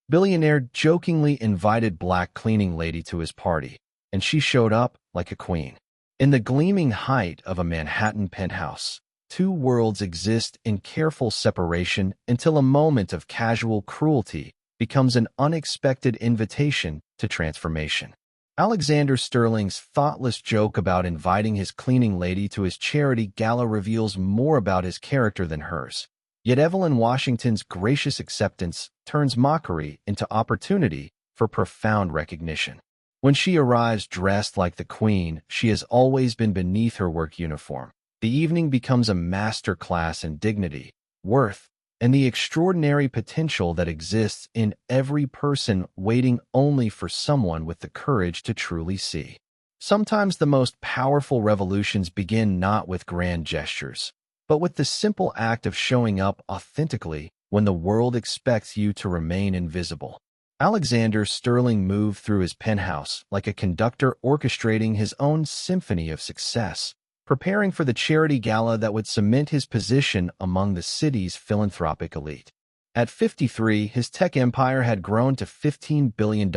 Billionaire jokingly invited Black cleaning lady to his party, and she showed up like a queen. In the gleaming height of a Manhattan penthouse, two worlds exist in careful separation until a moment of casual cruelty becomes an unexpected invitation to transformation. Alexander Sterling's thoughtless joke about inviting his cleaning lady to his charity gala reveals more about his character than hers. Yet Evelyn Washington's gracious acceptance turns mockery into opportunity for profound recognition. When she arrives dressed like the queen she has always been beneath her work uniform, the evening becomes a master class in dignity, worth, and the extraordinary potential that exists in every person waiting only for someone with the courage to truly see. Sometimes the most powerful revolutions begin not with grand gestures, but with the simple act of showing up authentically when the world expects you to remain invisible. Alexander Sterling moved through his penthouse like a conductor orchestrating his own symphony of success, preparing for the charity gala that would cement his position among the city's philanthropic elite. At 53, his tech empire had grown to $15 billion,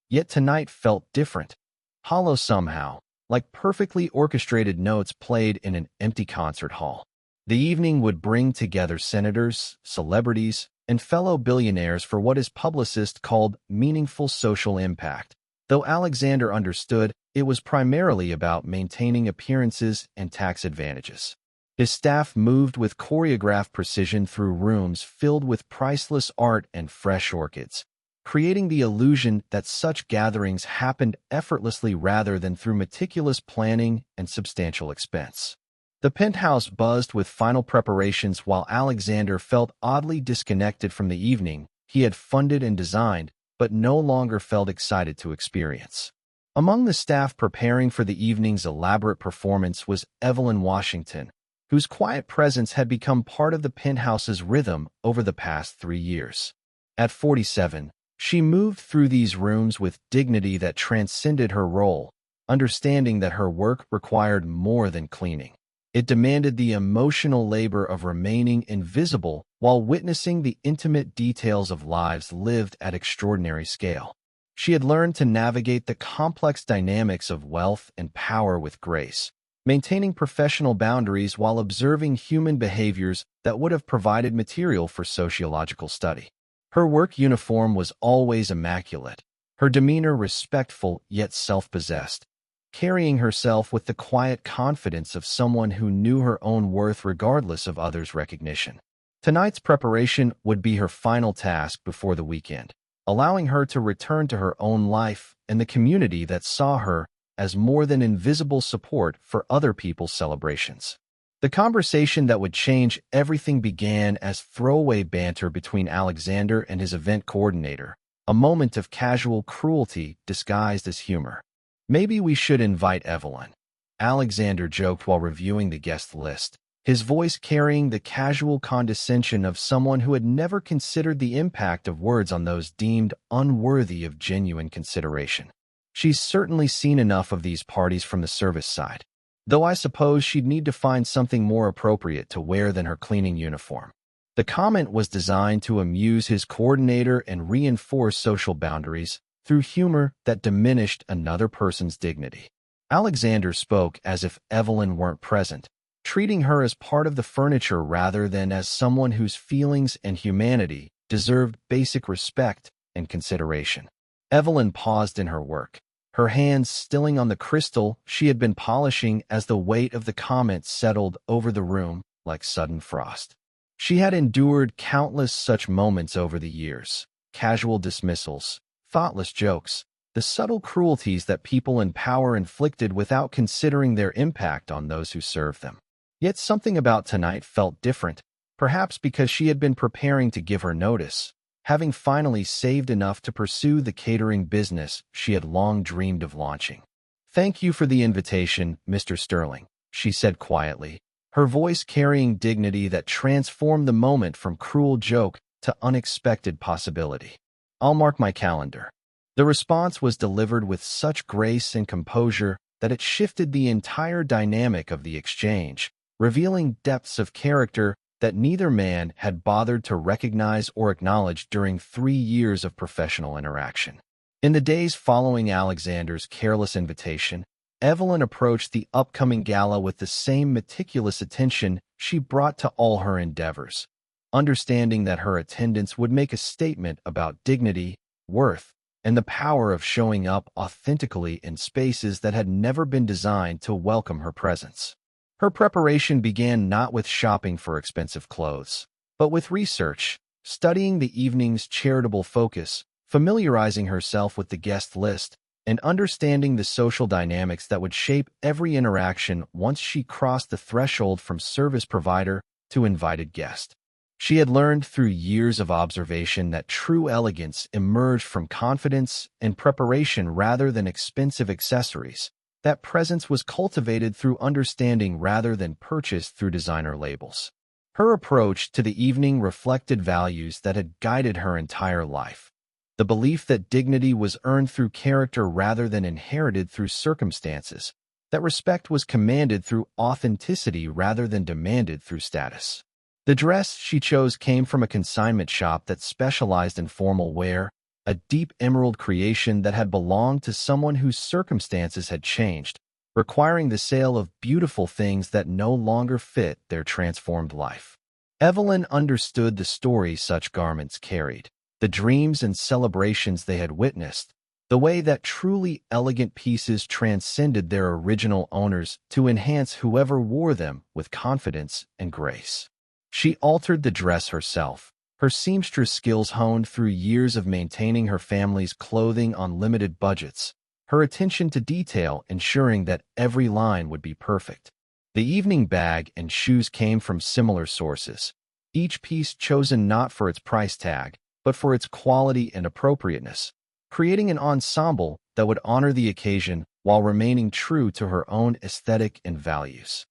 yet tonight felt different, hollow somehow, like perfectly orchestrated notes played in an empty concert hall. The evening would bring together senators, celebrities, and fellow billionaires for what his publicist called meaningful social impact, though Alexander understood it was primarily about maintaining appearances and tax advantages. His staff moved with choreographed precision through rooms filled with priceless art and fresh orchids, creating the illusion that such gatherings happened effortlessly rather than through meticulous planning and substantial expense. The penthouse buzzed with final preparations while Alexander felt oddly disconnected from the evening he had funded and designed, but no longer felt excited to experience. Among the staff preparing for the evening's elaborate performance was Evelyn Washington, whose quiet presence had become part of the penthouse's rhythm over the past 3 years. At 47, she moved through these rooms with dignity that transcended her role, understanding that her work required more than cleaning. It demanded the emotional labor of remaining invisible while witnessing the intimate details of lives lived at extraordinary scale. She had learned to navigate the complex dynamics of wealth and power with grace, maintaining professional boundaries while observing human behaviors that would have provided material for sociological study. Her work uniform was always immaculate, her demeanor respectful yet self-possessed, carrying herself with the quiet confidence of someone who knew her own worth regardless of others' recognition. Tonight's preparation would be her final task before the weekend, allowing her to return to her own life and the community that saw her as more than invisible support for other people's celebrations. The conversation that would change everything began as throwaway banter between Alexander and his event coordinator, a moment of casual cruelty disguised as humor. "Maybe we should invite Evelyn," Alexander joked while reviewing the guest list, his voice carrying the casual condescension of someone who had never considered the impact of words on those deemed unworthy of genuine consideration. "She's certainly seen enough of these parties from the service side, though I suppose she'd need to find something more appropriate to wear than her cleaning uniform." The comment was designed to amuse his coordinator and reinforce social boundaries through humor that diminished another person's dignity. Alexander spoke as if Evelyn weren't present, treating her as part of the furniture rather than as someone whose feelings and humanity deserved basic respect and consideration. Evelyn paused in her work, her hands stilling on the crystal she had been polishing as the weight of the comment settled over the room like sudden frost. She had endured countless such moments over the years, casual dismissals, thoughtless jokes, the subtle cruelties that people in power inflicted without considering their impact on those who served them. Yet something about tonight felt different, perhaps because she had been preparing to give her notice, having finally saved enough to pursue the catering business she had long dreamed of launching. "Thank you for the invitation, Mr. Sterling," she said quietly, her voice carrying dignity that transformed the moment from cruel joke to unexpected possibility. "I'll mark my calendar." The response was delivered with such grace and composure that it shifted the entire dynamic of the exchange, revealing depths of character that neither man had bothered to recognize or acknowledge during 3 years of professional interaction. In the days following Alexander's careless invitation, Evelyn approached the upcoming gala with the same meticulous attention she brought to all her endeavors, understanding that her attendance would make a statement about dignity, worth, and the power of showing up authentically in spaces that had never been designed to welcome her presence. Her preparation began not with shopping for expensive clothes, but with research, studying the evening's charitable focus, familiarizing herself with the guest list, and understanding the social dynamics that would shape every interaction once she crossed the threshold from service provider to invited guest. She had learned through years of observation that true elegance emerged from confidence and preparation rather than expensive accessories, that presence was cultivated through understanding rather than purchased through designer labels. Her approach to the evening reflected values that had guided her entire life. The belief that dignity was earned through character rather than inherited through circumstances, that respect was commanded through authenticity rather than demanded through status. The dress she chose came from a consignment shop that specialized in formal wear, a deep emerald creation that had belonged to someone whose circumstances had changed, requiring the sale of beautiful things that no longer fit their transformed life. Evelyn understood the story such garments carried, the dreams and celebrations they had witnessed, the way that truly elegant pieces transcended their original owners to enhance whoever wore them with confidence and grace. She altered the dress herself, her seamstress skills honed through years of maintaining her family's clothing on limited budgets, her attention to detail ensuring that every line would be perfect. The evening bag and shoes came from similar sources, each piece chosen not for its price tag, but for its quality and appropriateness, creating an ensemble that would honor the occasion while remaining true to her own aesthetic and values.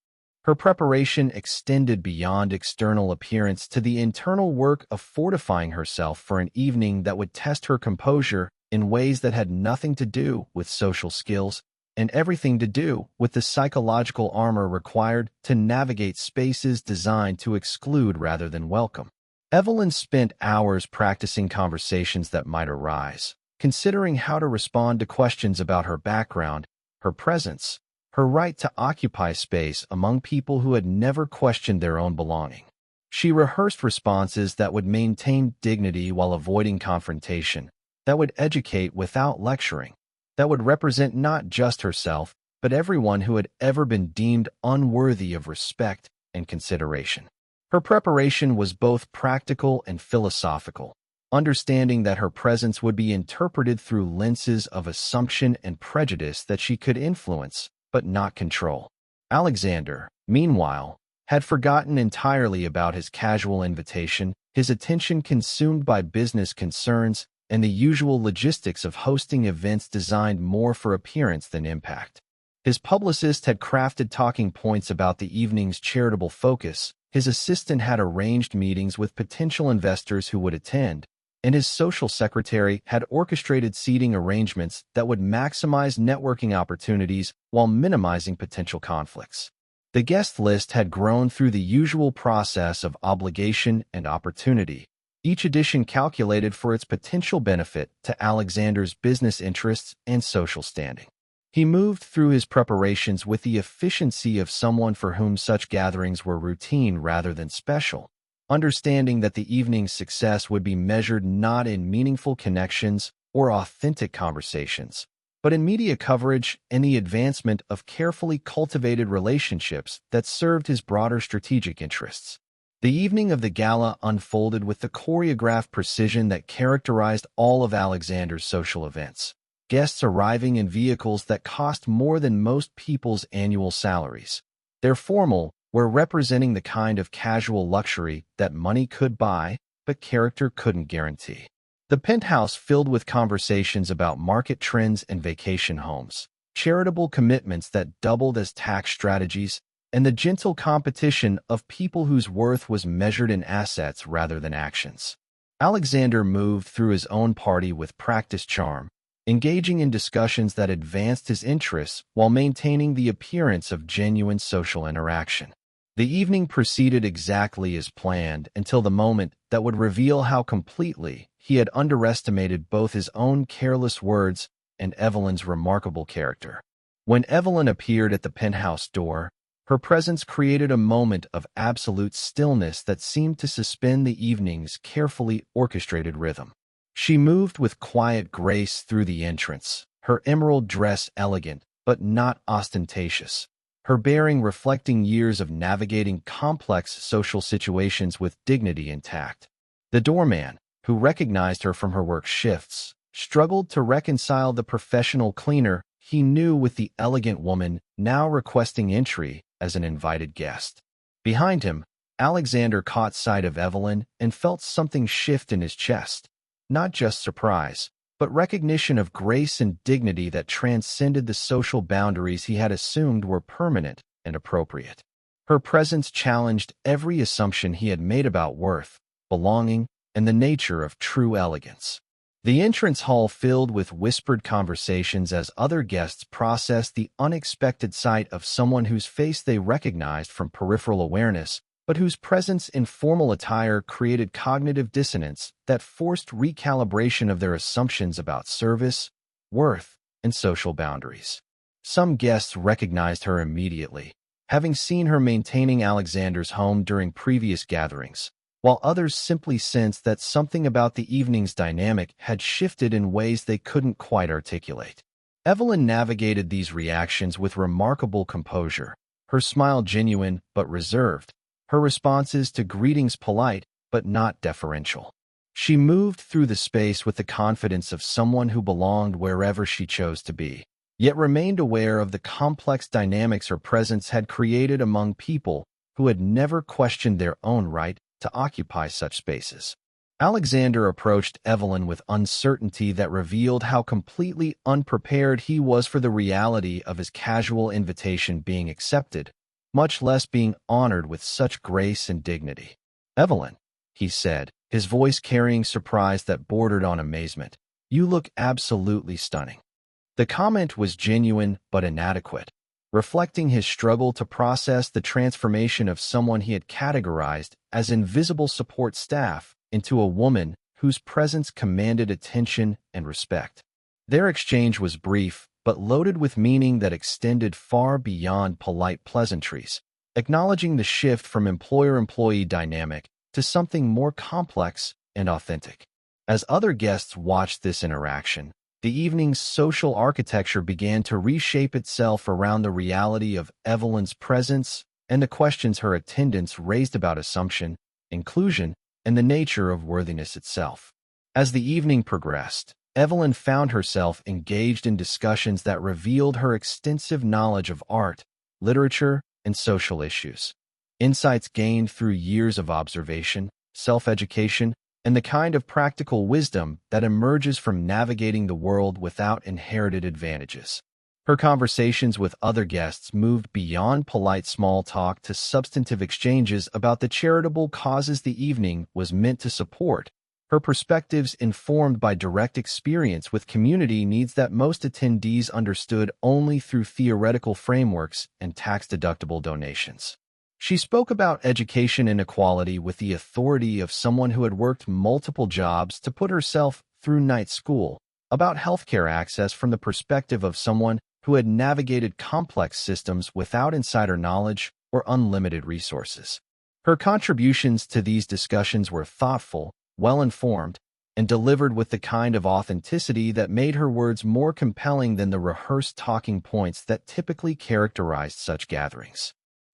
Her preparation extended beyond external appearance to the internal work of fortifying herself for an evening that would test her composure in ways that had nothing to do with social skills and everything to do with the psychological armor required to navigate spaces designed to exclude rather than welcome. Evelyn spent hours practicing conversations that might arise, considering how to respond to questions about her background, her presence, her right to occupy space among people who had never questioned their own belonging. She rehearsed responses that would maintain dignity while avoiding confrontation, that would educate without lecturing, that would represent not just herself, but everyone who had ever been deemed unworthy of respect and consideration. Her preparation was both practical and philosophical, understanding that her presence would be interpreted through lenses of assumption and prejudice that she could influence, but not control. Alexander, meanwhile, had forgotten entirely about his casual invitation, his attention consumed by business concerns and the usual logistics of hosting events designed more for appearance than impact. His publicist had crafted talking points about the evening's charitable focus, his assistant had arranged meetings with potential investors who would attend, and his social secretary had orchestrated seating arrangements that would maximize networking opportunities while minimizing potential conflicts. The guest list had grown through the usual process of obligation and opportunity, each edition calculated for its potential benefit to Alexander's business interests and social standing. He moved through his preparations with the efficiency of someone for whom such gatherings were routine rather than special, understanding that the evening's success would be measured not in meaningful connections or authentic conversations, but in media coverage and the advancement of carefully cultivated relationships that served his broader strategic interests. The evening of the gala unfolded with the choreographed precision that characterized all of Alexander's social events, guests arriving in vehicles that cost more than most people's annual salaries. Their formal were representing the kind of casual luxury that money could buy, but character couldn't guarantee. The penthouse filled with conversations about market trends and vacation homes, charitable commitments that doubled as tax strategies, and the gentle competition of people whose worth was measured in assets rather than actions. Alexander moved through his own party with practiced charm, engaging in discussions that advanced his interests while maintaining the appearance of genuine social interaction. The evening proceeded exactly as planned until the moment that would reveal how completely he had underestimated both his own careless words and Evelyn's remarkable character. When Evelyn appeared at the penthouse door, her presence created a moment of absolute stillness that seemed to suspend the evening's carefully orchestrated rhythm. She moved with quiet grace through the entrance, her emerald dress elegant but not ostentatious, her bearing reflecting years of navigating complex social situations with dignity intact. The doorman, who recognized her from her work shifts, struggled to reconcile the professional cleaner he knew with the elegant woman now requesting entry as an invited guest. Behind him, Alexander caught sight of Evelyn and felt something shift in his chest, not just surprise, but recognition of grace and dignity that transcended the social boundaries he had assumed were permanent and appropriate. Her presence challenged every assumption he had made about worth, belonging, and the nature of true elegance. The entrance hall filled with whispered conversations as other guests processed the unexpected sight of someone whose face they recognized from peripheral awareness, but whose presence in formal attire created cognitive dissonance that forced recalibration of their assumptions about service, worth, and social boundaries. Some guests recognized her immediately, having seen her maintaining Alexander's home during previous gatherings, while others simply sensed that something about the evening's dynamic had shifted in ways they couldn't quite articulate. Evelyn navigated these reactions with remarkable composure, her smile genuine but reserved, her responses to greetings polite but not deferential. She moved through the space with the confidence of someone who belonged wherever she chose to be, yet remained aware of the complex dynamics her presence had created among people who had never questioned their own right to occupy such spaces. Alexander approached Evelyn with uncertainty that revealed how completely unprepared he was for the reality of his casual invitation being accepted, much less being honored with such grace and dignity. "Evelyn," he said, his voice carrying surprise that bordered on amazement, "you look absolutely stunning." The comment was genuine but inadequate, reflecting his struggle to process the transformation of someone he had categorized as invisible support staff into a woman whose presence commanded attention and respect. Their exchange was brief, but loaded with meaning that extended far beyond polite pleasantries, acknowledging the shift from employer-employee dynamic to something more complex and authentic. As other guests watched this interaction, the evening's social architecture began to reshape itself around the reality of Evelyn's presence and the questions her attendance raised about assumption, inclusion, and the nature of worthiness itself. As the evening progressed, Evelyn found herself engaged in discussions that revealed her extensive knowledge of art, literature, and social issues. Insights gained through years of observation, self-education, and the kind of practical wisdom that emerges from navigating the world without inherited advantages. Her conversations with other guests moved beyond polite small talk to substantive exchanges about the charitable causes the evening was meant to support, her perspectives informed by direct experience with community needs that most attendees understood only through theoretical frameworks and tax-deductible donations. She spoke about education inequality with the authority of someone who had worked multiple jobs to put herself through night school, about healthcare access from the perspective of someone who had navigated complex systems without insider knowledge or unlimited resources. Her contributions to these discussions were thoughtful, well-informed, and delivered with the kind of authenticity that made her words more compelling than the rehearsed talking points that typically characterized such gatherings.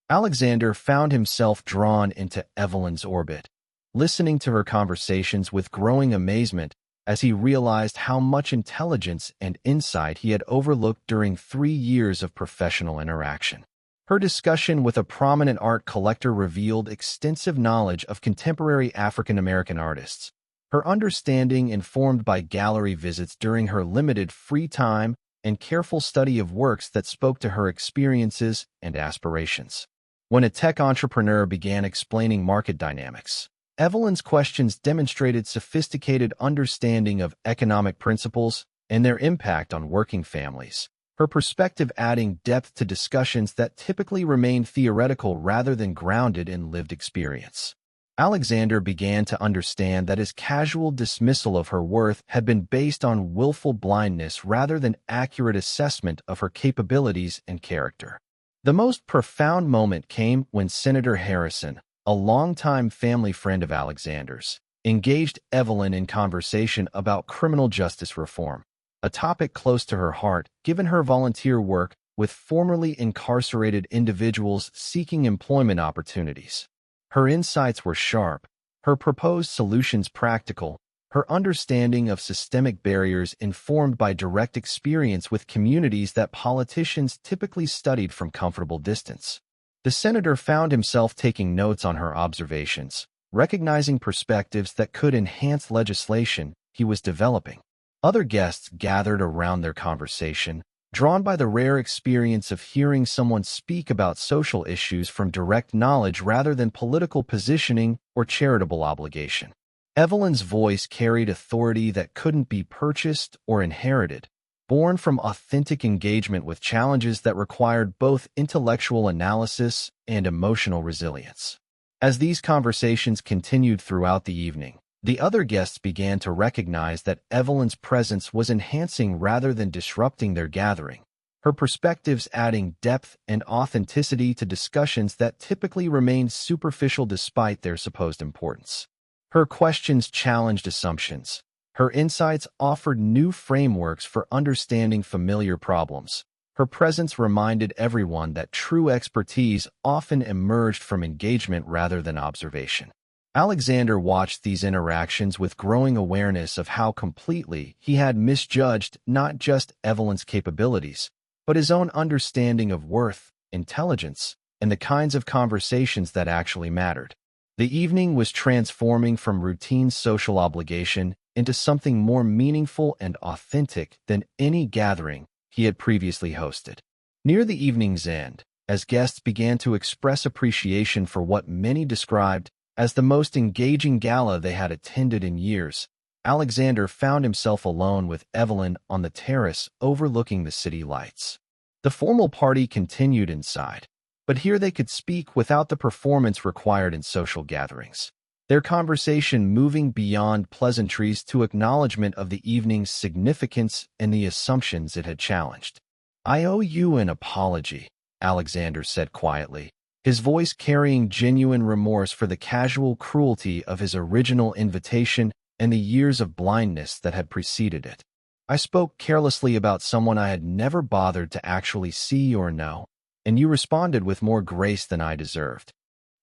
Alexander found himself drawn into Evelyn's orbit, listening to her conversations with growing amazement as he realized how much intelligence and insight he had overlooked during 3 years of professional interaction. Her discussion with a prominent art collector revealed extensive knowledge of contemporary African-American artists, her understanding informed by gallery visits during her limited free time and careful study of works that spoke to her experiences and aspirations. When a tech entrepreneur began explaining market dynamics, Evelyn's questions demonstrated sophisticated understanding of economic principles and their impact on working families, her perspective adding depth to discussions that typically remain theoretical rather than grounded in lived experience. Alexander began to understand that his casual dismissal of her worth had been based on willful blindness rather than accurate assessment of her capabilities and character. The most profound moment came when Senator Harrison, a longtime family friend of Alexander's, engaged Evelyn in conversation about criminal justice reform, a topic close to her heart given her volunteer work with formerly incarcerated individuals seeking employment opportunities. Her insights were sharp, her proposed solutions practical, her understanding of systemic barriers informed by direct experience with communities that politicians typically studied from comfortable distance. The senator found himself taking notes on her observations, recognizing perspectives that could enhance legislation he was developing. Other guests gathered around their conversation, drawn by the rare experience of hearing someone speak about social issues from direct knowledge rather than political positioning or charitable obligation. Evelyn's voice carried authority that couldn't be purchased or inherited, born from authentic engagement with challenges that required both intellectual analysis and emotional resilience. As these conversations continued throughout the evening, the other guests began to recognize that Evelyn's presence was enhancing rather than disrupting their gathering, her perspectives adding depth and authenticity to discussions that typically remained superficial despite their supposed importance. Her questions challenged assumptions. Her insights offered new frameworks for understanding familiar problems. Her presence reminded everyone that true expertise often emerged from engagement rather than observation. Alexander watched these interactions with growing awareness of how completely he had misjudged not just Evelyn's capabilities, but his own understanding of worth, intelligence, and the kinds of conversations that actually mattered. The evening was transforming from routine social obligation into something more meaningful and authentic than any gathering he had previously hosted. Near the evening's end, as guests began to express appreciation for what many described as the most engaging gala they had attended in years, Alexander found himself alone with Evelyn on the terrace overlooking the city lights. The formal party continued inside, but here they could speak without the performance required in social gatherings, their conversation moving beyond pleasantries to acknowledgement of the evening's significance and the assumptions it had challenged. "I owe you an apology," Alexander said quietly, his voice carrying genuine remorse for the casual cruelty of his original invitation and the years of blindness that had preceded it. "I spoke carelessly about someone I had never bothered to actually see or know, and you responded with more grace than I deserved."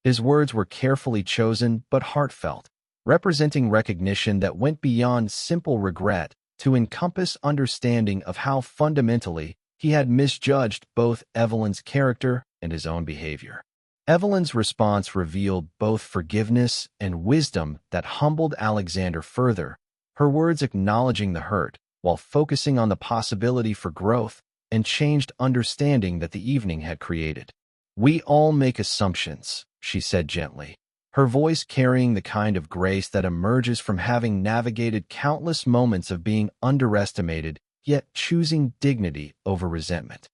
His words were carefully chosen but heartfelt, representing recognition that went beyond simple regret to encompass understanding of how fundamentally he had misjudged both Evelyn's character and his own behavior. Evelyn's response revealed both forgiveness and wisdom that humbled Alexander further, her words acknowledging the hurt while focusing on the possibility for growth and changed understanding that the evening had created. "We all make assumptions," she said gently, her voice carrying the kind of grace that emerges from having navigated countless moments of being underestimated, yet choosing dignity over resentment.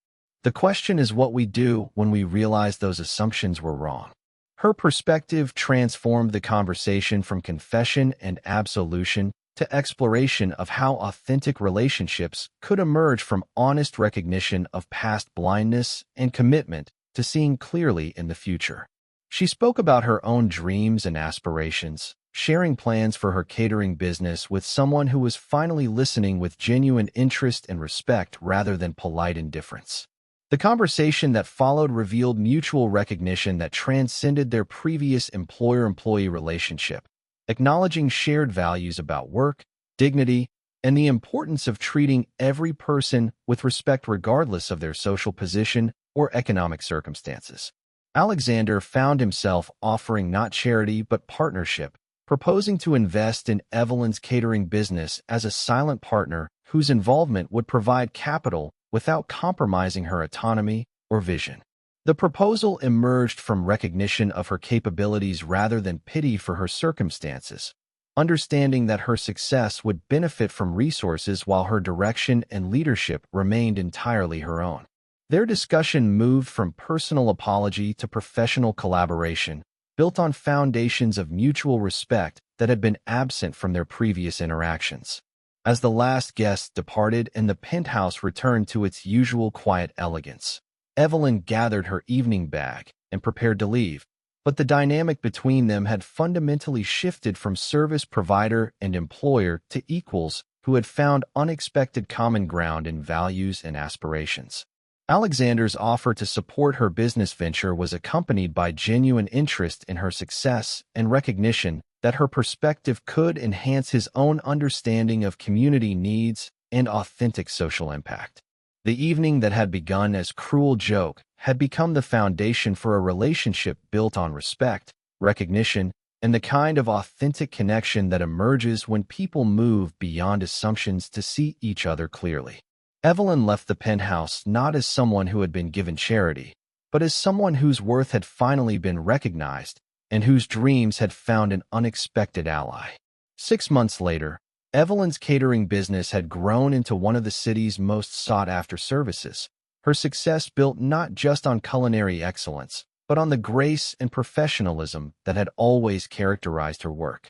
"The question is what we do when we realize those assumptions were wrong." Her perspective transformed the conversation from confession and absolution to exploration of how authentic relationships could emerge from honest recognition of past blindness and commitment to seeing clearly in the future. She spoke about her own dreams and aspirations, sharing plans for her catering business with someone who was finally listening with genuine interest and respect rather than polite indifference. The conversation that followed revealed mutual recognition that transcended their previous employer-employee relationship, acknowledging shared values about work, dignity, and the importance of treating every person with respect regardless of their social position or economic circumstances. Alexander found himself offering not charity but partnership, proposing to invest in Evelyn's catering business as a silent partner whose involvement would provide capital without compromising her autonomy or vision. The proposal emerged from recognition of her capabilities rather than pity for her circumstances, understanding that her success would benefit from resources while her direction and leadership remained entirely her own. Their discussion moved from personal apology to professional collaboration, built on foundations of mutual respect that had been absent from their previous interactions. As the last guest departed and the penthouse returned to its usual quiet elegance, Evelyn gathered her evening bag and prepared to leave, but the dynamic between them had fundamentally shifted from service provider and employer to equals who had found unexpected common ground in values and aspirations. Alexander's offer to support her business venture was accompanied by genuine interest in her success and recognition that her perspective could enhance his own understanding of community needs and authentic social impact. The evening that had begun as cruel joke had become the foundation for a relationship built on respect, recognition, and the kind of authentic connection that emerges when people move beyond assumptions to see each other clearly. Evelyn left the penthouse not as someone who had been given charity, but as someone whose worth had finally been recognized and whose dreams had found an unexpected ally. 6 months later, Evelyn's catering business had grown into one of the city's most sought-after services. Her success built not just on culinary excellence, but on the grace and professionalism that had always characterized her work.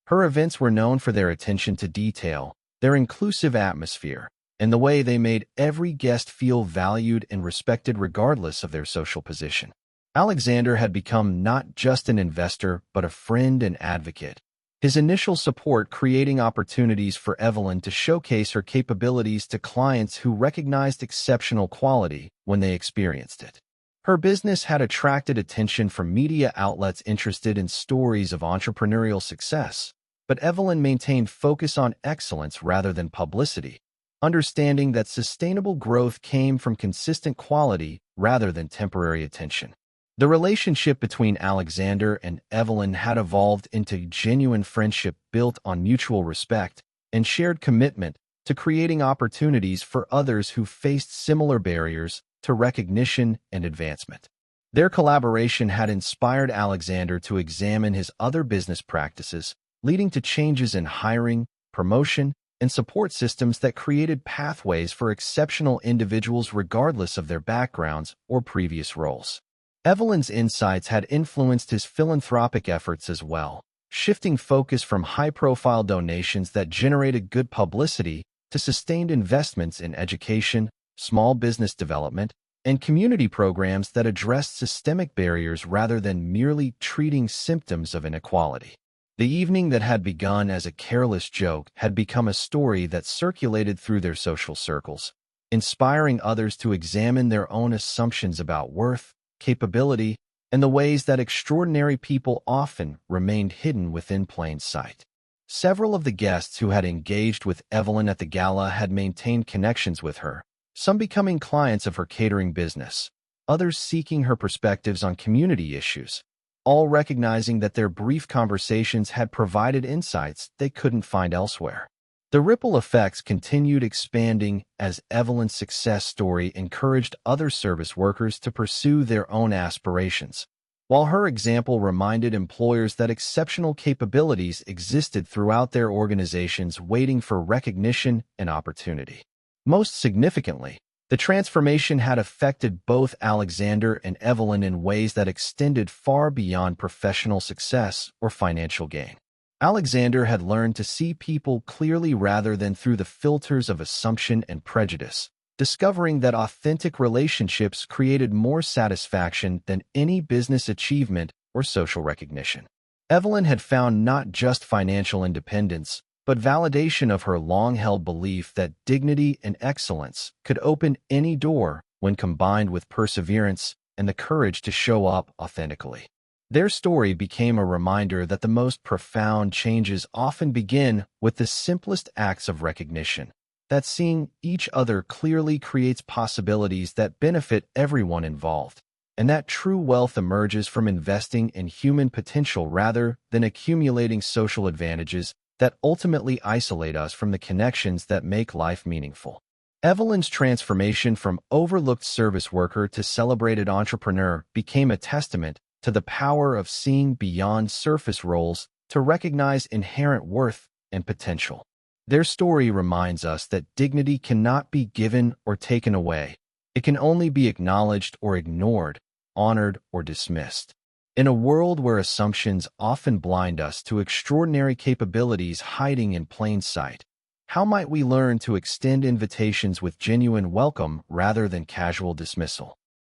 Her events were known for their attention to detail, their inclusive atmosphere, and the way they made every guest feel valued and respected regardless of their social position. Alexander had become not just an investor, but a friend and advocate. His initial support creating opportunities for Evelyn to showcase her capabilities to clients who recognized exceptional quality when they experienced it. Her business had attracted attention from media outlets interested in stories of entrepreneurial success, but Evelyn maintained focus on excellence rather than publicity, understanding that sustainable growth came from consistent quality rather than temporary attention. The relationship between Alexander and Evelyn had evolved into genuine friendship built on mutual respect and shared commitment to creating opportunities for others who faced similar barriers to recognition and advancement. Their collaboration had inspired Alexander to examine his other business practices, leading to changes in hiring, promotion, and support systems that created pathways for exceptional individuals regardless of their backgrounds or previous roles. Evelyn's insights had influenced his philanthropic efforts as well, shifting focus from high-profile donations that generated good publicity to sustained investments in education, small business development, and community programs that addressed systemic barriers rather than merely treating symptoms of inequality. The evening that had begun as a careless joke had become a story that circulated through their social circles, inspiring others to examine their own assumptions about worth, capability, and the ways that extraordinary people often remained hidden within plain sight. Several of the guests who had engaged with Evelyn at the gala had maintained connections with her, some becoming clients of her catering business, others seeking her perspectives on community issues, all recognizing that their brief conversations had provided insights they couldn't find elsewhere. The ripple effects continued expanding as Evelyn's success story encouraged other service workers to pursue their own aspirations, while her example reminded employers that exceptional capabilities existed throughout their organizations waiting for recognition and opportunity. Most significantly, the transformation had affected both Alexander and Evelyn in ways that extended far beyond professional success or financial gain. Alexander had learned to see people clearly rather than through the filters of assumption and prejudice, discovering that authentic relationships created more satisfaction than any business achievement or social recognition. Evelyn had found not just financial independence, but validation of her long-held belief that dignity and excellence could open any door when combined with perseverance and the courage to show up authentically. Their story became a reminder that the most profound changes often begin with the simplest acts of recognition, that seeing each other clearly creates possibilities that benefit everyone involved, and that true wealth emerges from investing in human potential rather than accumulating social advantages that ultimately isolate us from the connections that make life meaningful. Evelyn's transformation from overlooked service worker to celebrated entrepreneur became a testament to the power of seeing beyond surface roles to to recognize inherent worth and potential. Their story reminds us that dignity cannot be given or taken away. It can only be acknowledged or ignored, honored or dismissed. In a world where assumptions often blind us to extraordinary capabilities hiding in plain sight, how might we learn to extend invitations with genuine welcome rather than casual dismissal?